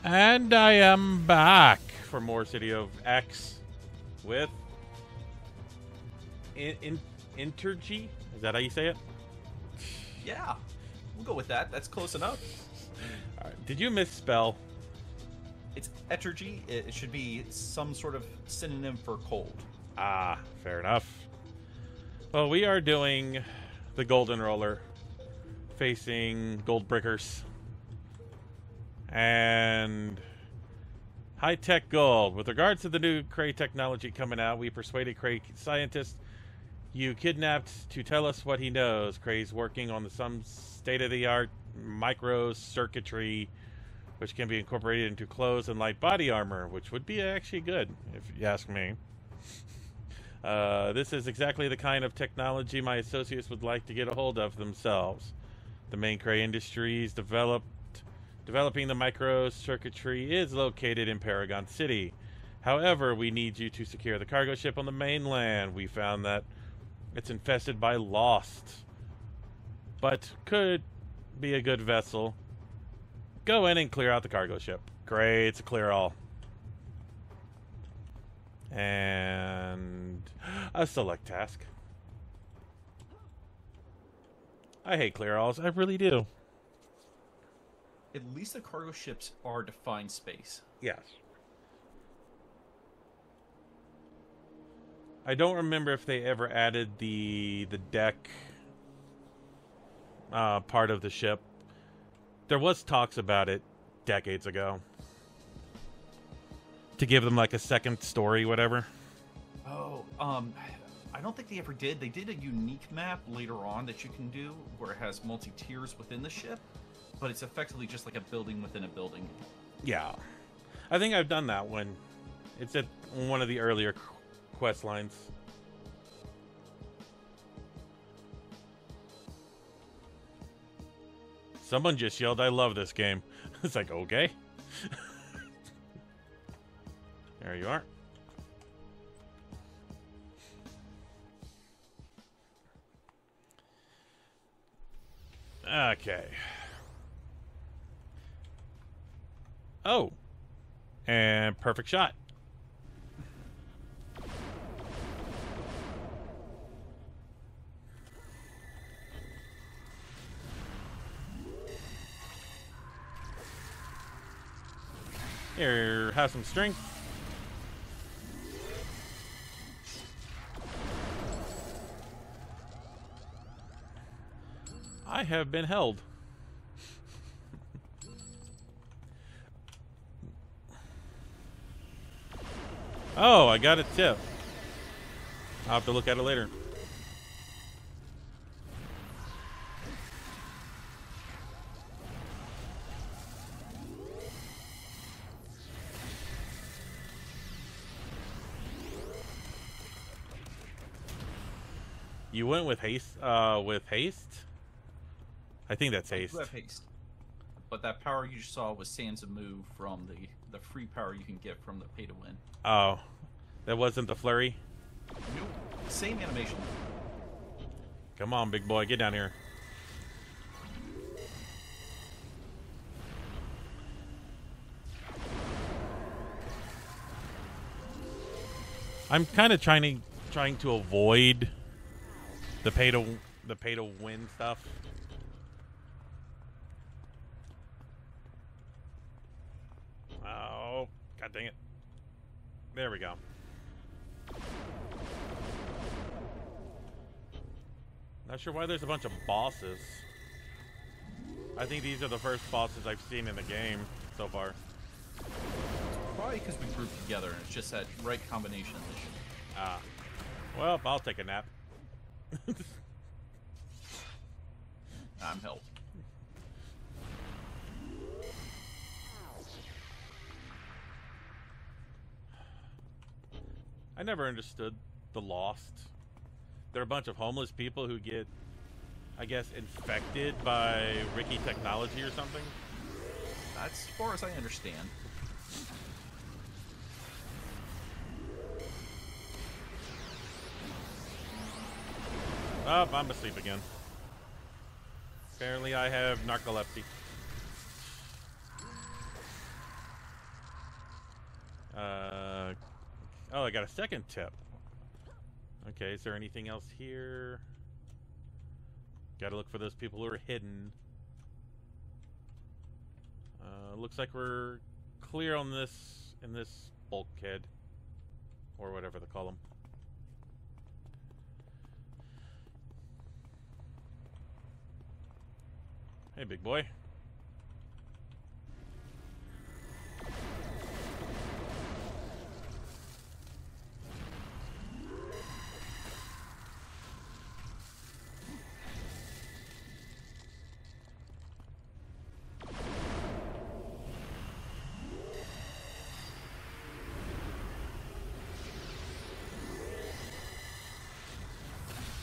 And I am back for more City of X with Intergy. Is that how you say it? Yeah, we'll go with that. That's close enough. All right. Did you misspell? It's etergy. It should be some sort of synonym for cold. Ah, fair enough. Well, we are doing the Golden Roller facing Gold Brickers. And high-tech gold. With regards to the new Cray technology coming out, we persuaded Cray scientists you kidnapped to tell us what he knows. Cray's working on some state-of-the-art micro-circuitry which can be incorporated into clothes and light body armor, which would be actually good, if you ask me. This is exactly the kind of technology my associates would like to get a hold of themselves. The main Cray Industries developing the microcircuitry is located in Paragon City. However, we need you to secure the cargo ship on the mainland. We found that it's infested by Lost, but could be a good vessel. Go in and clear out the cargo ship. Great, it's a clear all. And a select task. I hate clear alls, I really do. At least the cargo ships are defined space. Yes. I don't remember if they ever added the deck part of the ship. There was talks about it decades ago. To give them like a second story, whatever. Oh, I don't think they ever did. They did a unique map later on that you can do where it has multi-tiers within the ship, but it's effectively just like a building within a building. Yeah. I think I've done that one. It's at one of the earlier quest lines. Someone just yelled, I love this game. It's like, okay. There you are. Okay. Oh. And perfect shot. Here, have some strength. I have been held. Oh, I got a tip. I'll have to look at it later. You went with haste? With haste? I think that's haste. You have haste. But that power you just saw was Sansa move from the free power you can get from the pay to win. Oh. That wasn't the flurry? Nope. Same animation. Come on, big boy. Get down here. I'm kind of trying to avoid the pay to win stuff. Oh, god dang it. There we go. Not sure why there's a bunch of bosses. I think these are the first bosses I've seen in the game so far. Probably because we grouped together and it's just that right combination of mission. Ah. Well, I'll take a nap. I'm helped. I never understood the Lost. They're a bunch of homeless people who get, I guess, infected by Ricky technology or something. That's as far as I understand. Oh, I'm asleep again. Apparently I have narcolepsy. Oh, I got a second tip. Okay, is there anything else here? Gotta look for those people who are hidden. Looks like we're clear on this, in this bulkhead. Or whatever they call them. Hey, big boy.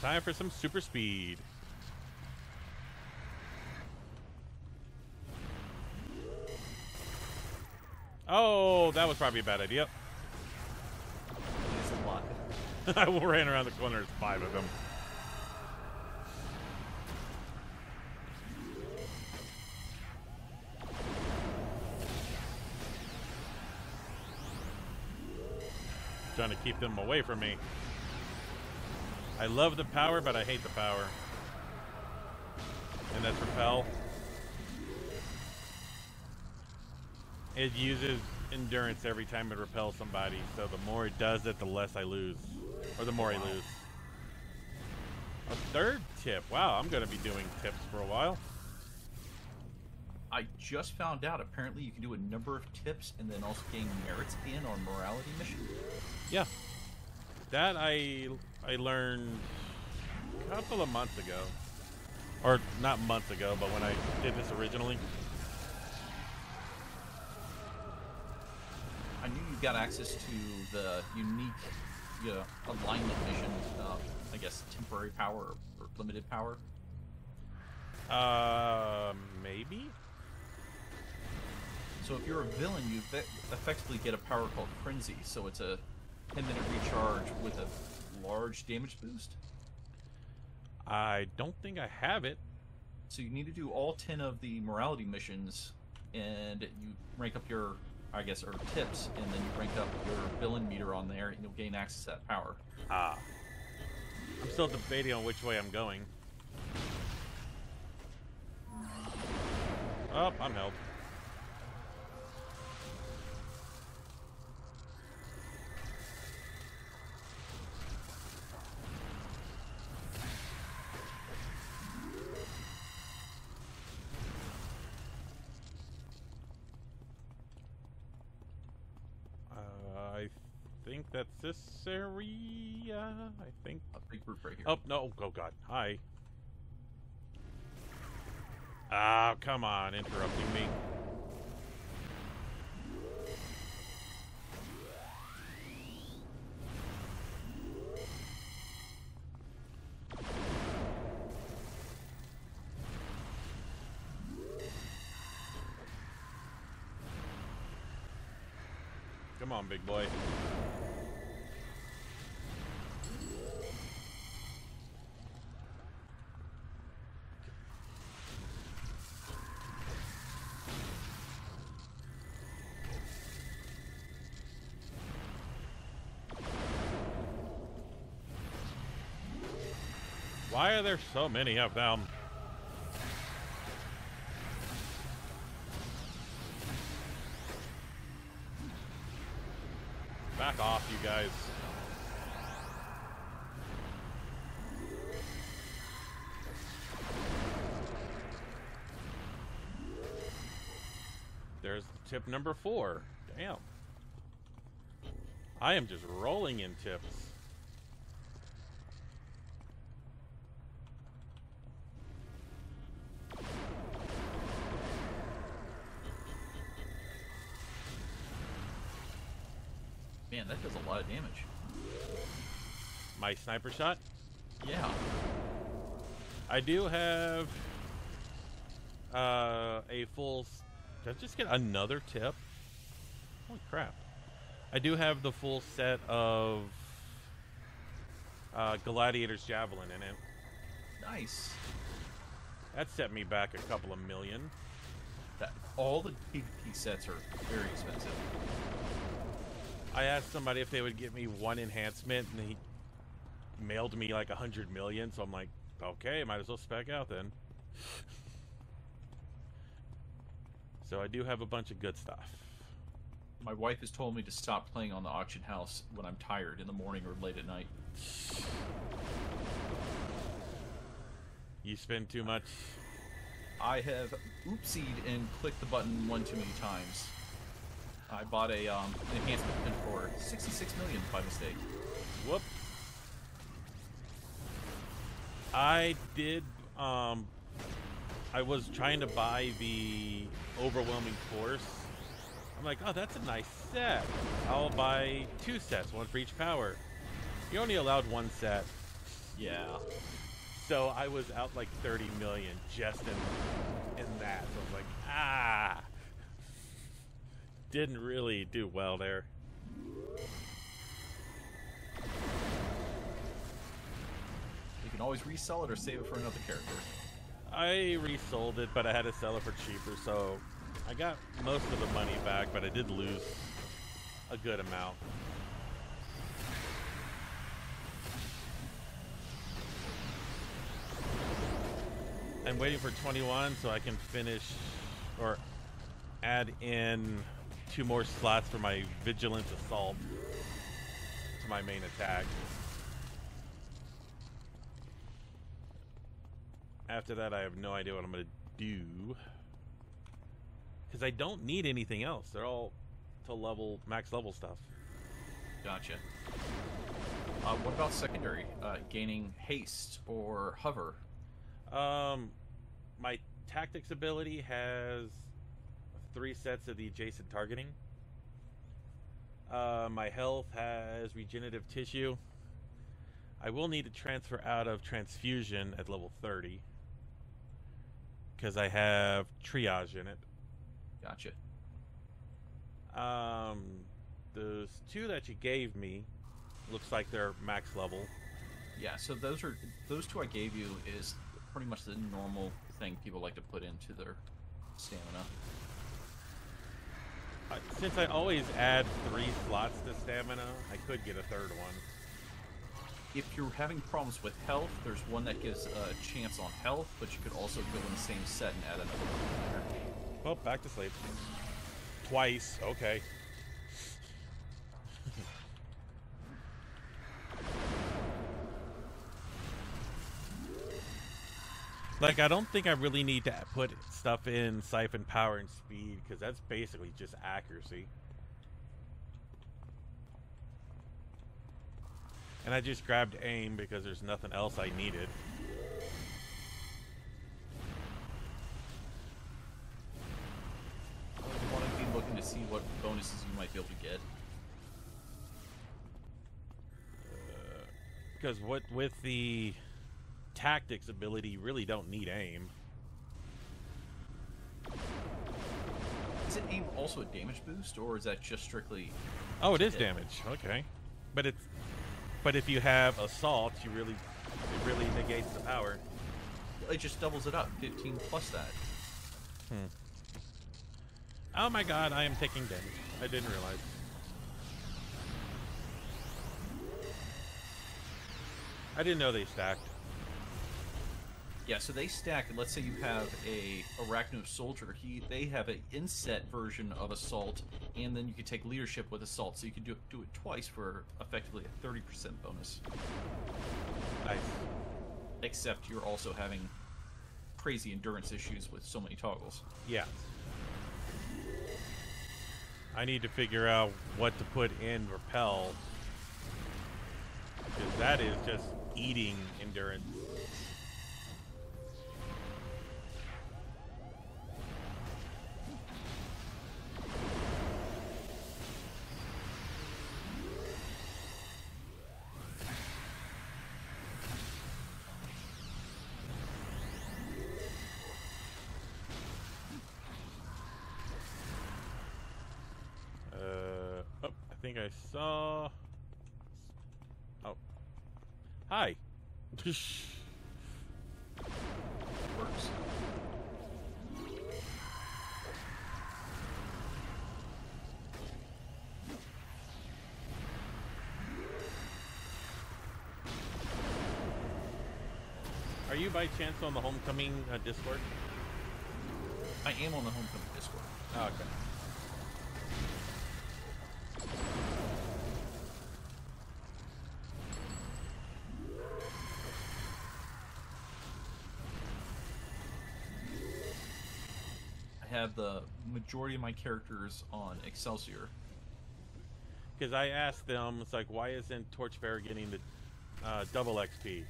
Time for some super speed. Oh, that was probably a bad idea. It's a lot. I ran around the corner. There's 5 of them. Trying to keep them away from me. I love the power, but I hate the power. And that's repel. It uses endurance every time it repels somebody, so the more it does it, the less I lose. Or the more I lose. A third tip. Wow, I'm going to be doing tips for a while. I just found out, apparently you can do a number of tips and then also gain merits in on morality mission. Yeah. That I learned a couple of months ago. Or not months ago, but when I did this originally. I knew you got access to the unique alignment mission, I guess temporary power or limited power. Maybe? So if you're a villain, you effectively get a power called Frenzy, so it's a 10-minute recharge with a large damage boost. I don't think I have it. So you need to do all 10 of the morality missions, and you rank up your, I guess, or tips, and then you rank up your villain meter on there, and you'll gain access to that power. Ah. I'm still debating on which way I'm going. Oh, I'm held. I think that's this area. I think. A big group right here. Oh, no. Oh, God. Hi. Ah, come on. Interrupting me. Come on, big boy. Why are there so many of them? Back off, you guys. There's tip number 4. Damn. I am just rolling in tips. Man, that does a lot of damage. My sniper shot? Yeah. I do have a full... Did I just get another tip? Holy crap. I do have the full set of Gladiator's Javelin in it. Nice. That set me back a couple of million. All the PvP sets are very expensive. I asked somebody if they would give me one enhancement, and he mailed me like 100 million. So I'm like, okay, might as well spec out then. So I do have a bunch of good stuff. My wife has told me to stop playing on the auction house when I'm tired in the morning or late at night. You spend too much. I have oopsied and clicked the button one too many times. I bought a enhancement pin for 66 million by mistake. Whoop. I did, I was trying to buy the Overwhelming Force. I'm like, oh, that's a nice set. I'll buy 2 sets, one for each power. You're only allowed 1 set. Yeah. So I was out like 30 million just in that. So I was like, ah. Didn't really do well there. You can always resell it or save it for another character. I resold it, but I had to sell it for cheaper, so I got most of the money back, but I did lose a good amount. I'm waiting for 21 so I can finish or add in 2 more slots for my Vigilant Assault to my main attack. After that, I have no idea what I'm going to do. Because I don't need anything else. They're all to max level stuff. Gotcha. What about secondary? Gaining haste or hover? My tactics ability has 3 sets of the adjacent targeting. My health has regenerative tissue. I will need to transfer out of transfusion at level 30 because I have triage in it. Gotcha. Those 2 that you gave me looks like they're max level. Yeah, so those 2 I gave you is pretty much the normal thing people like to put into their stamina. Since I always add 3 slots to stamina, I could get a 3rd one. If you're having problems with health, there's one that gives a chance on health, but you could also go in the same set and add another one there. Well, back to sleep. Twice, okay. Like, I don't think I really need to put stuff in Siphon Power and Speed, because that's basically just accuracy. And I just grabbed Aim because there's nothing else I needed. You want to be looking to see what bonuses you might be able to get. Because with the tactics ability, you really don't need Aim. Is it aim also a damage boost, or is that just strictly... Oh, it is damage. Okay. But if you have Assault, it really negates the power. It just doubles it up, 15 plus that. Oh my god, I am taking damage. I didn't realize. I didn't know they stacked. Yeah, so they stack. Let's say you have a Arachno Soldier. They have an inset version of Assault, and then you can take Leadership with Assault, so you can do it twice for effectively a 30% bonus. Nice. Except you're also having crazy endurance issues with so many toggles. Yeah. I need to figure out what to put in Repel, because that is just eating endurance. I think I saw... Oh. Hi. Works. you by chance on the Homecoming Discord? I am on the Homecoming Discord. Oh, okay. I have the majority of my characters on Excelsior. Because I asked them, it's like, why isn't Torchbearer getting the double XP?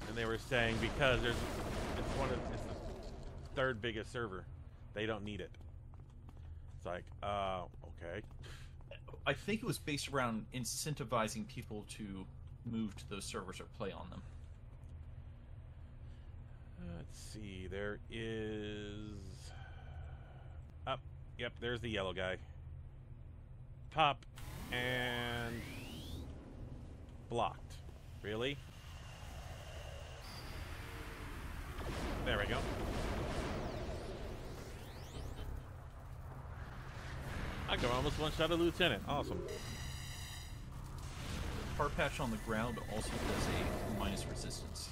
And they were saying because it's the third biggest server. They don't need it. It's like, okay. I think it was based around incentivizing people to move to those servers or play on them. Let's see. There is. Up. Yep. There's the yellow guy. Top and blocked. Really? There we go. I can almost one-shot a lieutenant. Awesome. Heart patch on the ground also does a minus resistance.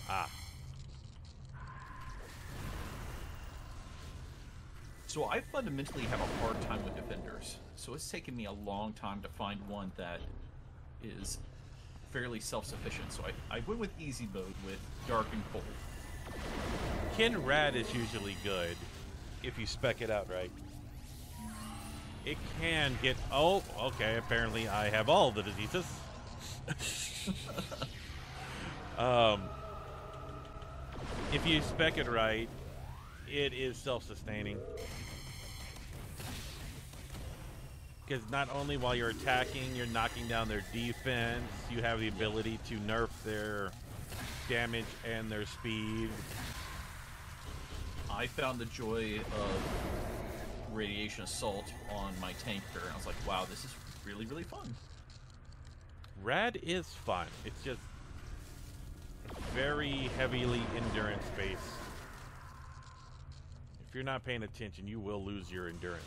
Ah. So I fundamentally have a hard time with defenders. So it's taken me a long time to find one that is fairly self-sufficient. So I went with easy mode with dark and cold. Kin Rad is usually good. If you spec it out right. It can get... Oh, okay. Apparently I have all the diseases. If you spec it right, it is self-sustaining. Because not only while you're attacking, you're knocking down their defense, you have the ability to nerf their damage and their speed. I found the joy of radiation assault on my tanker, and I was like, wow, this is really, really fun. Rad is fun. It's just very heavily endurance based. If you're not paying attention, you will lose your endurance.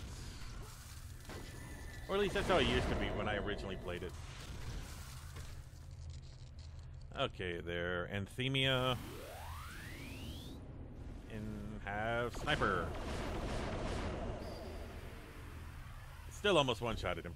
Or at least that's how it used to be when I originally played it. Okay, there. Anthemia. And have Sniper. Still almost one-shotted him.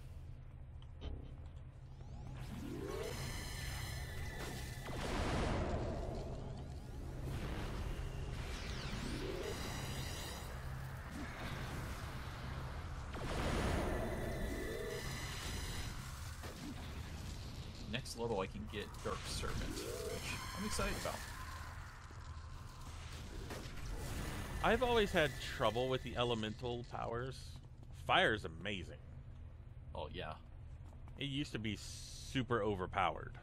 Next level I can get Dark Servant, which I'm excited about. I've always had trouble with the elemental powers. Fire's amazing. Oh yeah. It used to be super overpowered.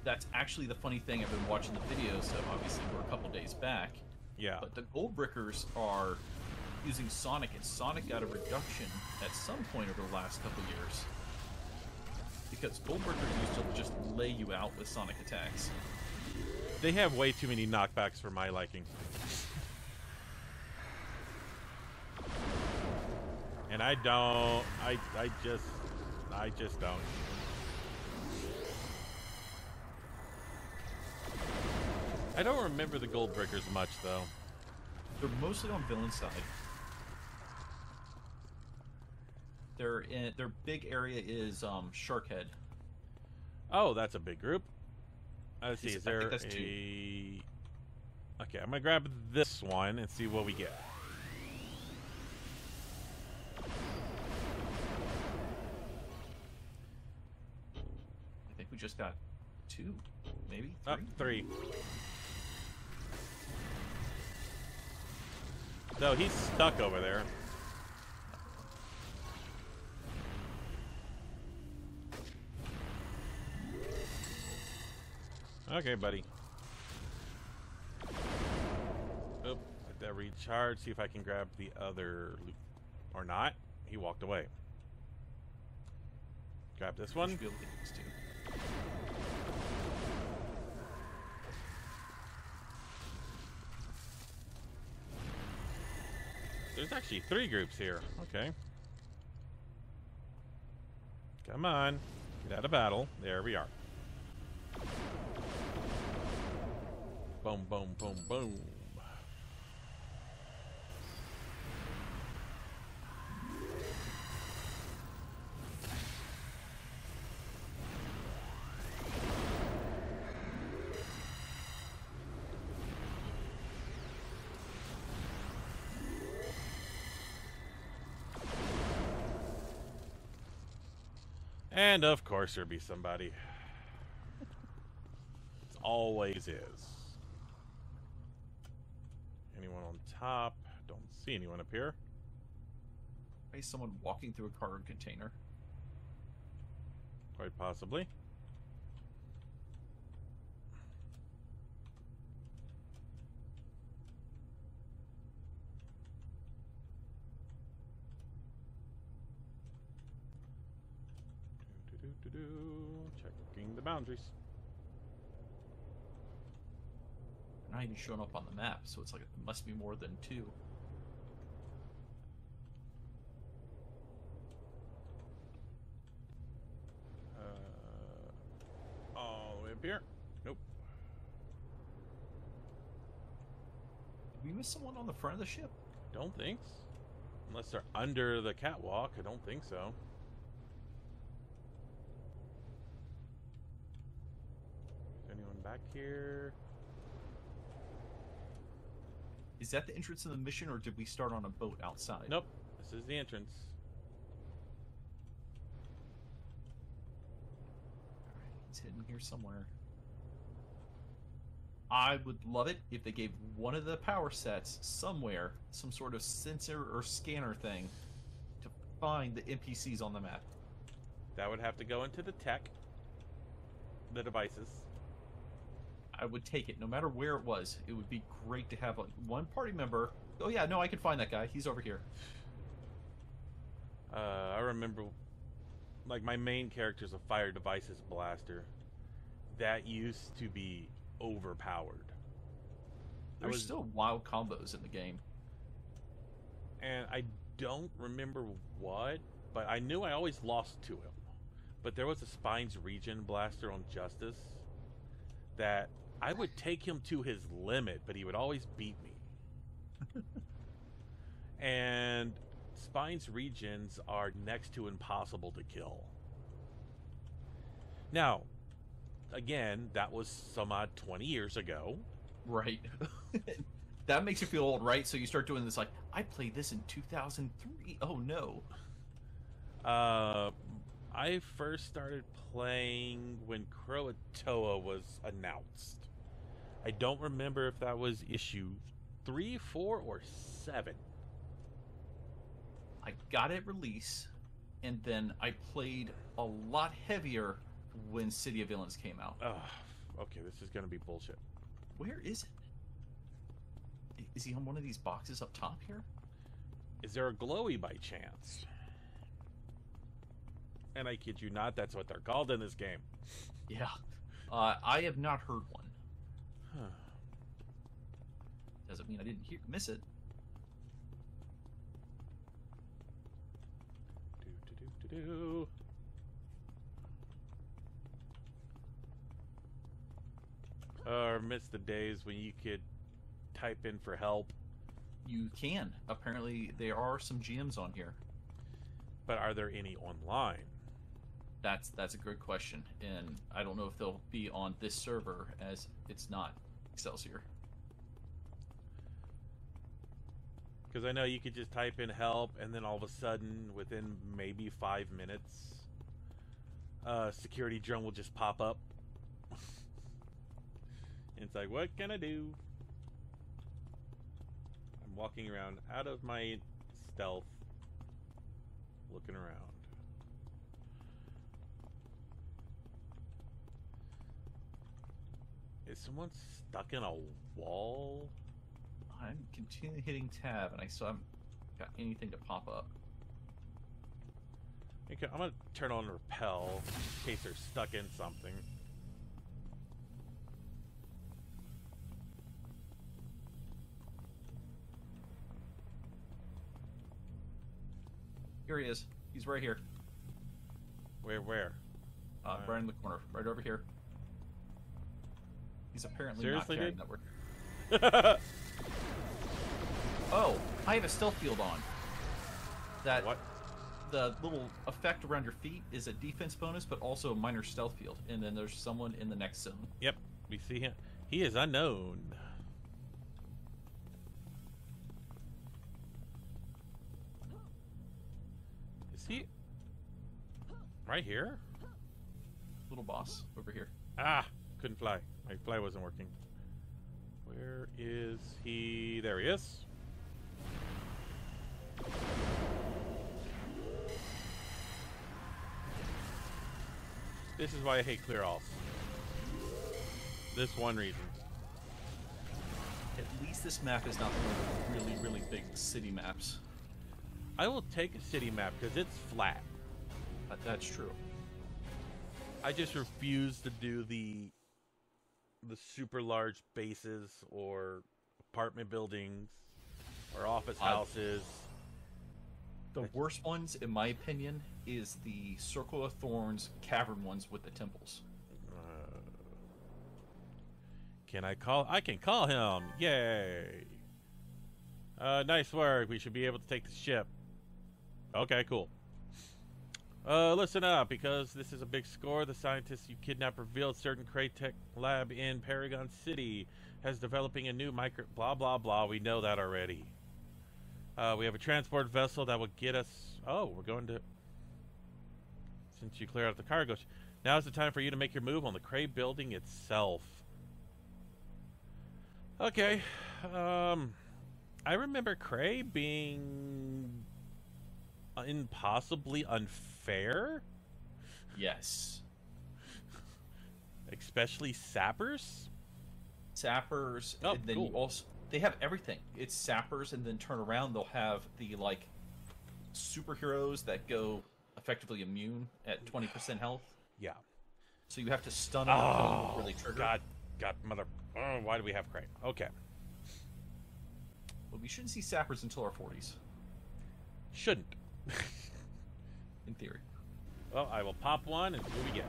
That's actually the funny thing. I've been watching the videos, so obviously we're a couple days back. Yeah. But the Goldbrickers are using Sonic, and Sonic got a reduction at some point over the last couple years. Because Goldbrickers used to just lay you out with Sonic attacks. They have way too many knockbacks for my liking. And I don't, I just don't. I don't remember the Goldbrickers much, though. They're mostly on villain side. Their big area is Sharkhead. Oh, that's a big group. Let's see, I is there think that's a... two. Okay, I'm gonna grab this one and see what we get. I think we just got two, maybe three. Oh, three. So he's stuck over there. Okay, buddy. Oop, let that recharge. See if I can grab the other loot. Or not. He walked away. Grab this one. Should be able to get these two. There's actually 3 groups here. Okay. Come on. Get out of battle. There we are. Boom, boom, boom, boom. And of course there'll be somebody. It always is. Anyone on top? Don't see anyone up here. Maybe someone walking through a cargo container. Quite possibly. Checking the boundaries. Not even showing up on the map, so it's like it must be more than 2. All the way up here. Nope. Did we miss someone on the front of the ship? Don't think so. Unless they're under the catwalk, I don't think so. Anyone back here? Is that the entrance of the mission, or did we start on a boat outside? Nope. This is the entrance. Alright, it's hidden here somewhere. I would love it if they gave one of the power sets somewhere some sort of sensor or scanner thing to find the NPCs on the map. That would have to go into the tech. The devices. I would take it no matter where it was. It would be great to have like one party member. Oh yeah, no, I can find that guy. He's over here. I remember, like, my main character's a fire devices blaster. That used to be overpowered. There's still wild combos in the game. And I don't remember what, but I knew I always lost to him. But there was a Spines Regen blaster on Justice that I would take him to his limit, but he would always beat me. And Spines Regens are next to impossible to kill. Now, again, that was some odd 20 years ago. Right. That makes you feel old, right? So you start doing this like, I played this in 2003. Oh no. I first started playing when Croatoa was announced. I don't remember if that was issue 3, 4, or 7. I got it release, and then I played a lot heavier when City of Villains came out. Okay, this is gonna be bullshit. Where is it? Is he on one of these boxes up top here? Is there a glowy by chance? And I kid you not, that's what they're called in this game. Yeah. I have not heard one. Huh. Doesn't mean I didn't miss it. Do. Or miss the days when you could type in for help. You can. Apparently, there are some GMs on here. But are there any online? That's a good question, and I don't know if they'll be on this server, as it's not Excelsior. Because I know you could just type in help, and then all of a sudden, within maybe 5 minutes, security drone will just pop up. And it's like, what can I do? I'm walking around out of my stealth, looking around. Is someone stuck in a wall? I'm continually hitting tab, and I still haven't got anything to pop up. Okay, I'm gonna turn on repel in case they're stuck in something. Here he is. He's right here. Where? Right in the corner. Right over here. He's apparently Seriously, not carrying dude? that. Oh, I have a stealth field on. That What? The little effect around your feet is a defense bonus, but also a minor stealth field. And then there's someone in the next zone. Yep, we see him. He is unknown. Is he right here? Little boss over here. Ah, couldn't fly. My fly wasn't working. Where is he? There he is. This is why I hate clear alls. This one reason. At least this map is not one of the really, really big city maps. I will take a city map because it's flat. That's true. I just refuse to do the super large bases or apartment buildings or office houses. The worst ones, in my opinion, is the Circle of Thorns cavern ones with the temples. I can call him. Yay. Nice work. We should be able to take the ship. Okay, cool. Listen up, because this is a big score. The scientists you kidnapped revealed certain Crytek lab in Paragon City has developing a new micro... Blah, blah, blah. We know that already. We have a transport vessel that will get us... Oh, we're going to... Since you cleared out the cargo... Now's the time for you to make your move on the Cray building itself. Okay. I remember Cray being... impossibly unfair? Yes. Especially sappers? Sappers, Oh, and then cool. you also... They have everything. It's sappers, and then turn around, they'll have the, like, superheroes that go effectively immune at 20% health. Yeah. So you have to stun them and kill them before they trigger. God, mother... Oh, why do we have Cray? Okay. But we shouldn't see sappers until our 40s, Shouldn't. in theory. Well, I will pop one and see what we get.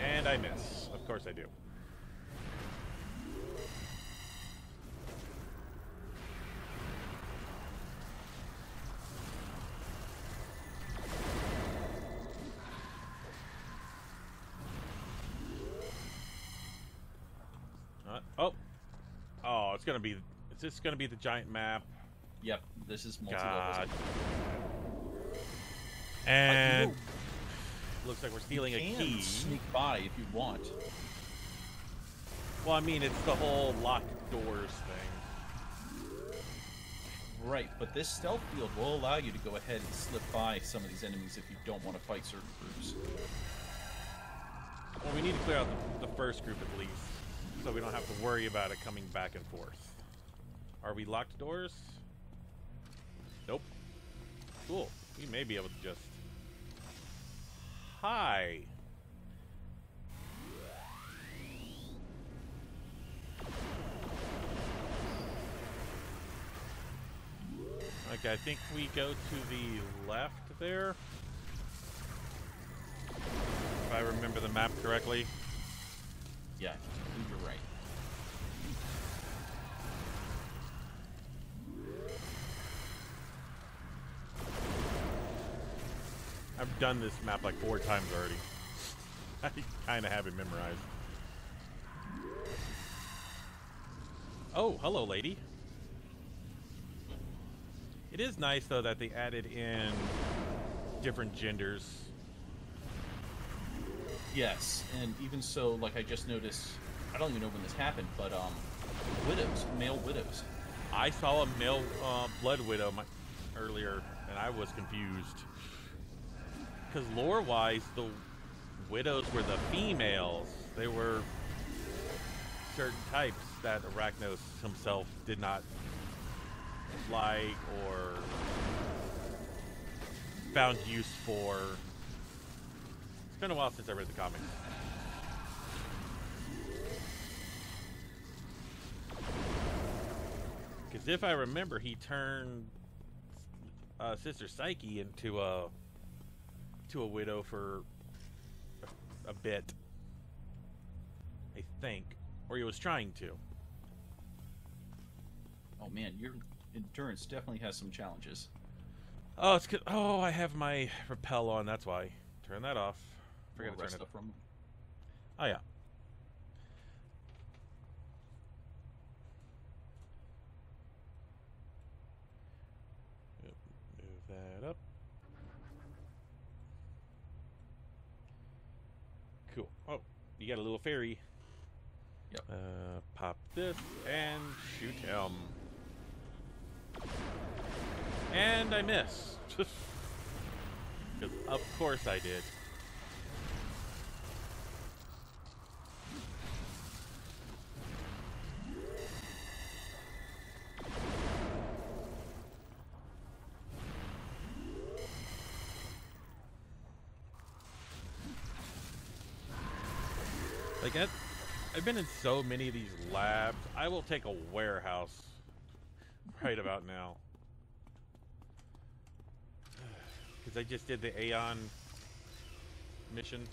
And I miss. Of course I do. Oh, it's gonna be... Is this gonna be the giant map? Yep, this is multi-levels. God. And... Looks like we're stealing a You key. can sneak by if you want. Well, I mean, it's the whole locked doors thing. Right, but this stealth field will allow you to go ahead and slip by some of these enemies if you don't want to fight certain groups. Well, we need to clear out the first group at least, so we don't have to worry about it coming back and forth. Are we locked doors? Nope. Cool. We may be able to just... Hi. Okay, I think we go to the left there. If I remember the map correctly. Yeah, I believe you're right. I've done this map like 4 times already. I kind of have it memorized. Oh, hello, lady. It is nice, though, that they added in different genders. Yes, and even so, like I just noticed, I don't even know when this happened, but widows, male widows. I saw a male blood widow earlier, and I was confused. Because lore-wise, the widows were the females. They were certain types that Arachnos himself did not like or found use for. It's been a while since I read the comics. Because if I remember, he turned Sister Psyche into a widow for a bit, I think, or he was trying to. Oh man, your endurance definitely has some challenges. Oh, it's 'cause oh, I have my repel on. That's why. Turn that off. Forgot to turn Rest it. up from. Oh yeah. Yep, move that up. Cool. Oh, you got a little fairy. Yep. Pop this and shoot him. And I miss. Because of course I did. Like, I've been in so many of these labs. I will take a warehouse right about now. Because I just did the Aeon mission.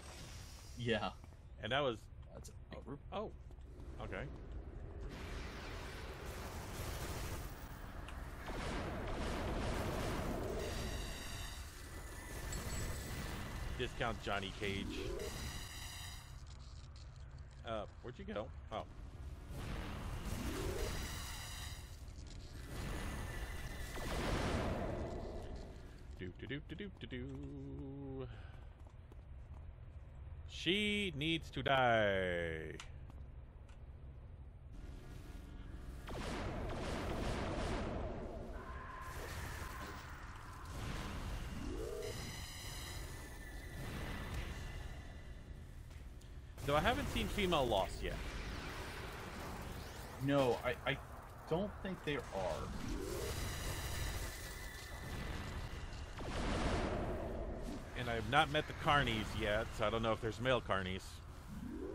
Yeah. And that was... That's a group. Oh, okay. Discount Johnny Cage. Where'd you go? Oh. Do. She needs to die. Though I haven't seen female lost yet. No, I don't think there are. And I have not met the Carnies yet, so I don't know if there's male Carnies.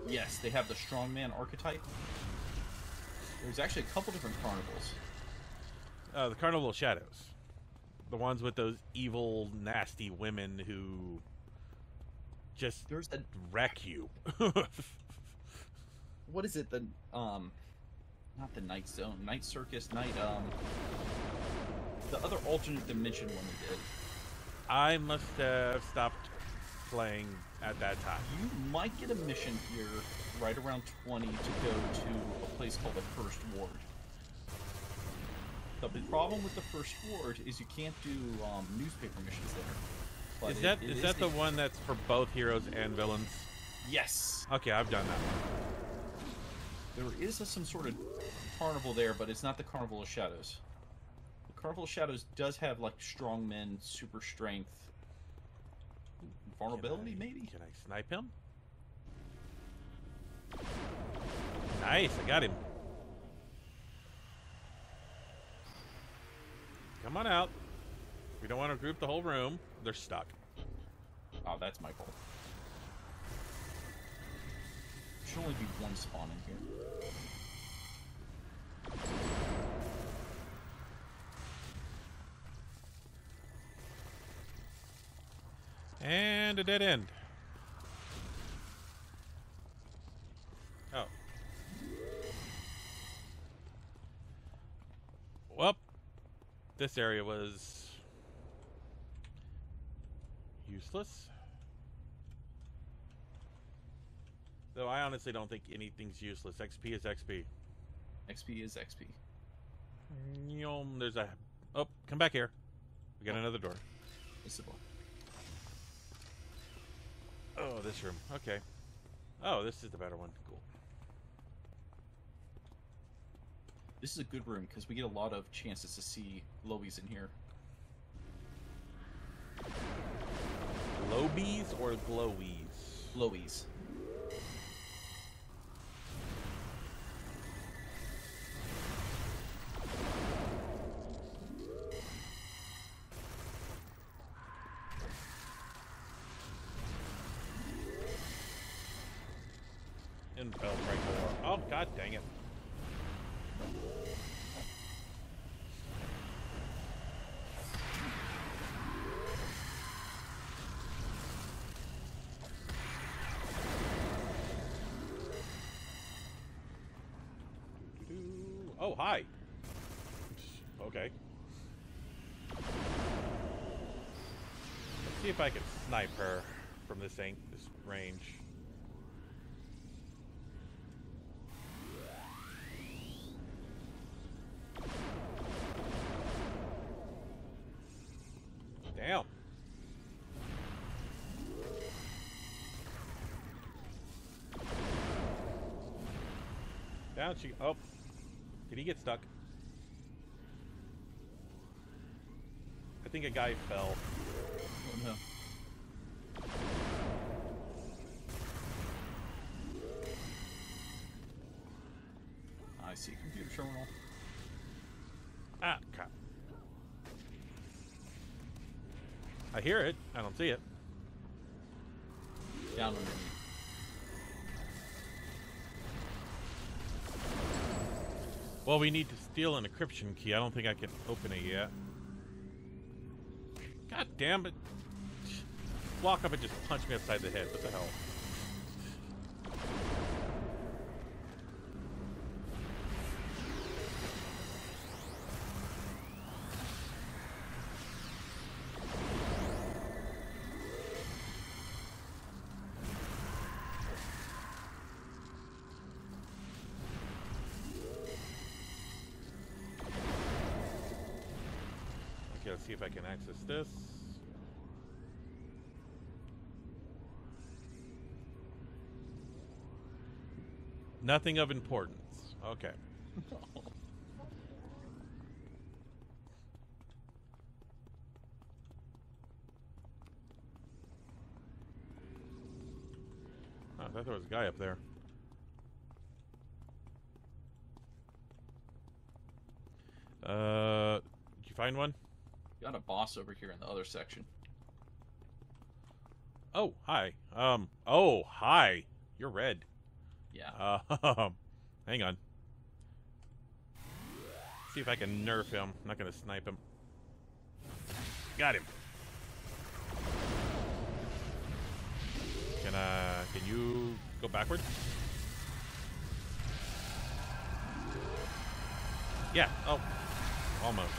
Yes, they have the strongman archetype. There's actually a couple different carnivals. The Carnival of Shadows. The ones with those evil, nasty women who just There's the wreck you. what is it? The not the Night Zone, Night Circus, the other alternate dimension one they did. I must have stopped playing at that time. You might get a mission here right around 20 to go to a place called the First Ward. The problem with the First Ward is you can't do newspaper missions there. But Is that the one that's for both heroes and villains? Yes. Okay, I've done that one. There is some sort of carnival there, but it's not the Carnival of Shadows. The Carnival of Shadows does have like strong men, super strength, vulnerability, maybe. Can I snipe him? Nice, I got him. Come on out. We don't want to group the whole room. They're stuck. Oh, that's my fault. Should only be one spawn in here. And a dead end. Oh. Well, this area was useless. Though I honestly don't think anything's useless. XP is XP. XP is XP. There's a... Oh, come back here. We got another door. This is the one. Oh, this room. Okay. Oh, this is the better one. Cool. This is a good room because we get a lot of chances to see lobies in here. Lobies or glowies? Lobies. And fell right below. Oh, god dang it. Oh, hi. okay. Let's see if I can snipe her from this range. Damn. Down she. Oh, did he get stuck? I think a guy fell. Oh no. I see computer terminal. Ah, crap. I hear it. I don't see it. Down underneath. Well, we need to steal an encryption key. I don't think I can open it yet. God damn it. Walk up and just punch me upside the head. What the hell? Okay, let's see if I can access this. Nothing of importance. Okay. Oh, I thought there was a guy up there. Did you find one? Got a boss over here in the other section. Oh, hi. Oh, hi. You're red. Yeah. Hang on. See if I can nerf him. I'm not gonna snipe him. Got him. Can you go backwards? Yeah. Oh, almost.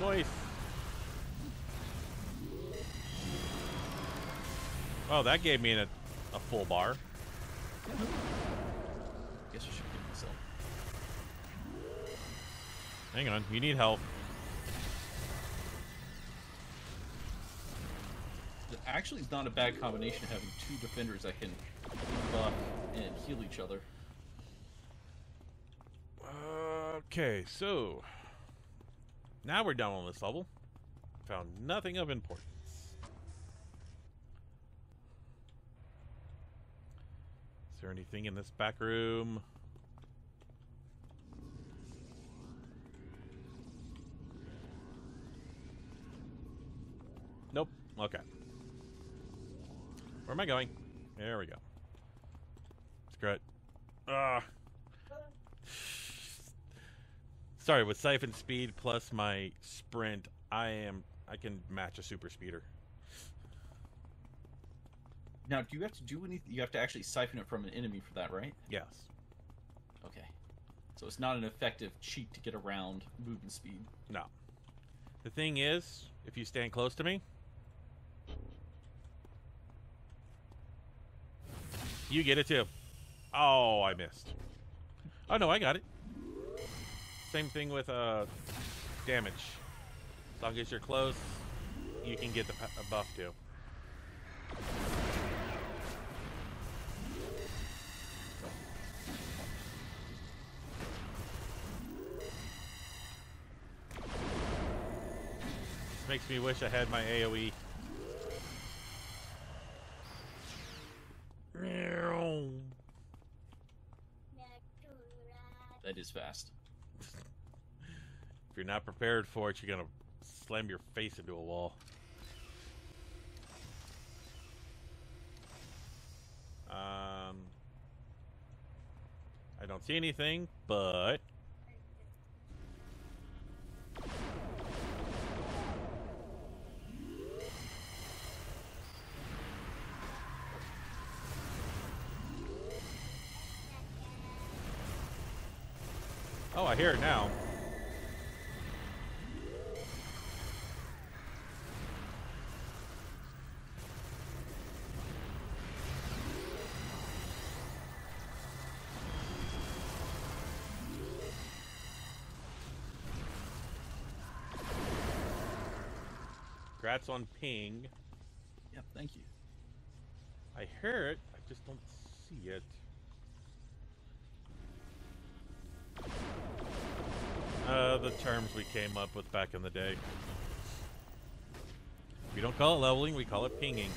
Nice. Oh, that gave me a full bar. Guess I should give myself. Hang on, you need help. It actually is not a bad combination having two defenders that can buff and heal each other. Okay, so now we're done on this level. Found nothing of importance. Is there anything in this back room? Nope. Okay. Where am I going? There we go. Screw it. Sorry, with Siphon Speed plus my Sprint, I can match a super speeder. Now, do you have to do anything? You have to actually siphon it from an enemy for that, right? Yes. Okay. So it's not an effective cheat to get around movement speed. No. The thing is, if you stand close to me, you get it too. Oh, I missed. Oh no, I got it. Same thing with damage. As long as you're close, you can get the buff too. Makes me wish I had my AoE. That is fast. If you're not prepared for it, you're gonna slam your face into a wall. I don't see anything, but Oh, I hear it now. Congrats on ping. Yep, thank you. I hear it, I just don't see it. The terms we came up with back in the day. We don't call it leveling, we call it pinging.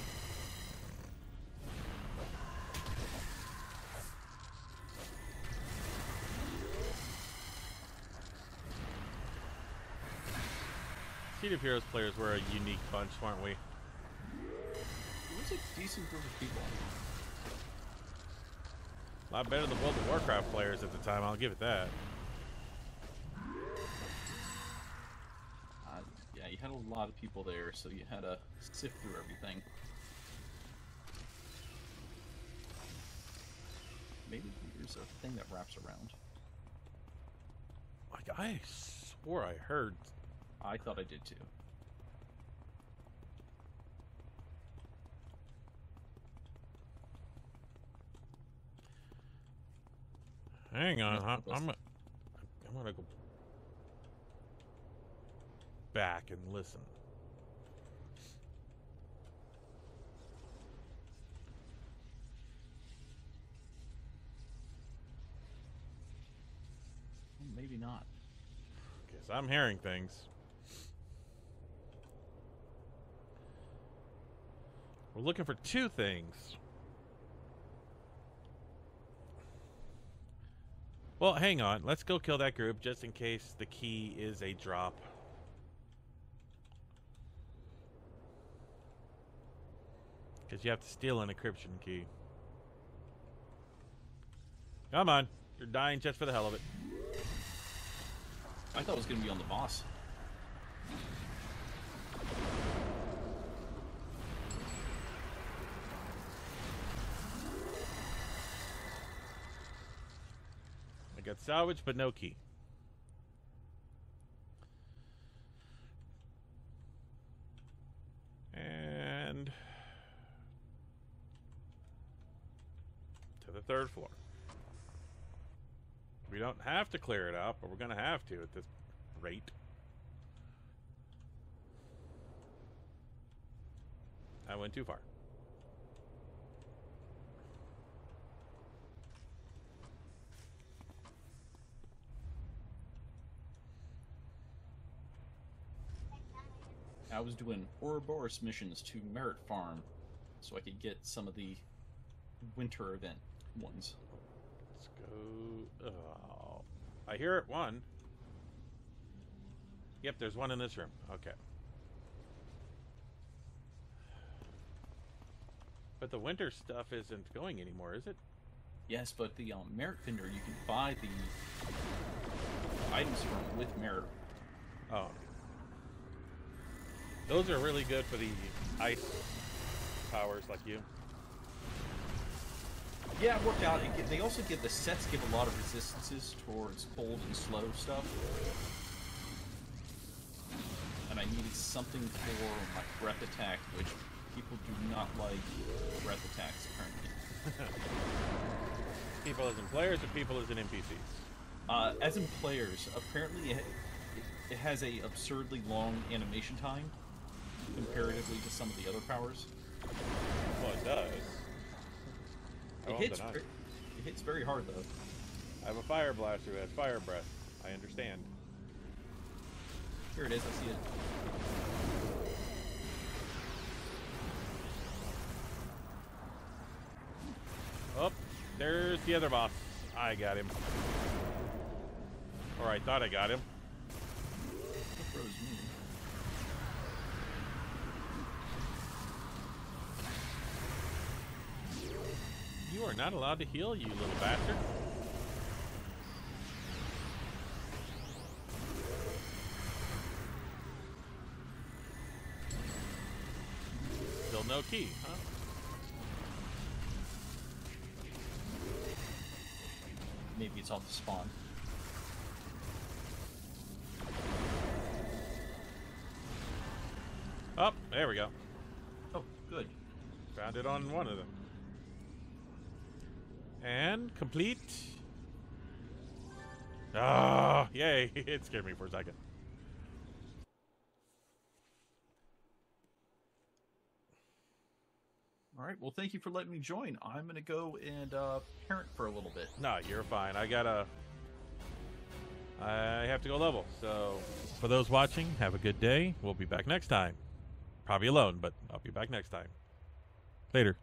Seed of Heroes players were a unique bunch, weren't we? It was a decent group of people. A lot better than World of Warcraft players at the time, I'll give it that. Yeah, you had a lot of people there, so you had to sift through everything. Maybe there's a thing that wraps around. Like, I swore I heard. I thought I did too. Hang on, I'm gonna go back and listen. Maybe not. Guess I'm hearing things. We're looking for two things. Well, hang on. Let's go kill that group just in case the key is a drop. Because you have to steal an encryption key. Come on. You're dying just for the hell of it. I thought it was going to be on the boss. I got salvage, but no key. And to the third floor. We don't have to clear it out, but we're going to have to at this rate. I went too far. I was doing Ouroboros missions to Merit Farm so I could get some of the winter event ones. Let's go. Oh, I hear it. One. Yep, there's one in this room. Okay. But the winter stuff isn't going anymore, is it? Yes, but the Merit Vendor, you can buy the items from with Merit. Oh. Those are really good for the ice powers like you. Yeah, it worked out. They also give the sets give a lot of resistances towards cold and slow stuff. And I needed something for my breath attack, which people do not like breath attacks apparently. People as in players or people as in NPCs? As in players, apparently it has a absurdly long animation time comparatively to some of the other powers. Well, it does. It hits very hard though. I have a fire blaster that has fire breath. I understand. Here it is, I see it. Oh, there's the other boss. I got him. Or I thought I got him. It froze me. You are not allowed to heal, you little bastard. Still no key, huh? Maybe it's off the spawn. Oh, there we go. Oh, good. Found it on one of them. And complete. Ah, yay. It scared me for a second. All right. Well, thank you for letting me join. I'm going to go and parent for a little bit. No, you're fine. I have to go level. So, for those watching, have a good day. We'll be back next time. Probably alone, but I'll be back next time. Later.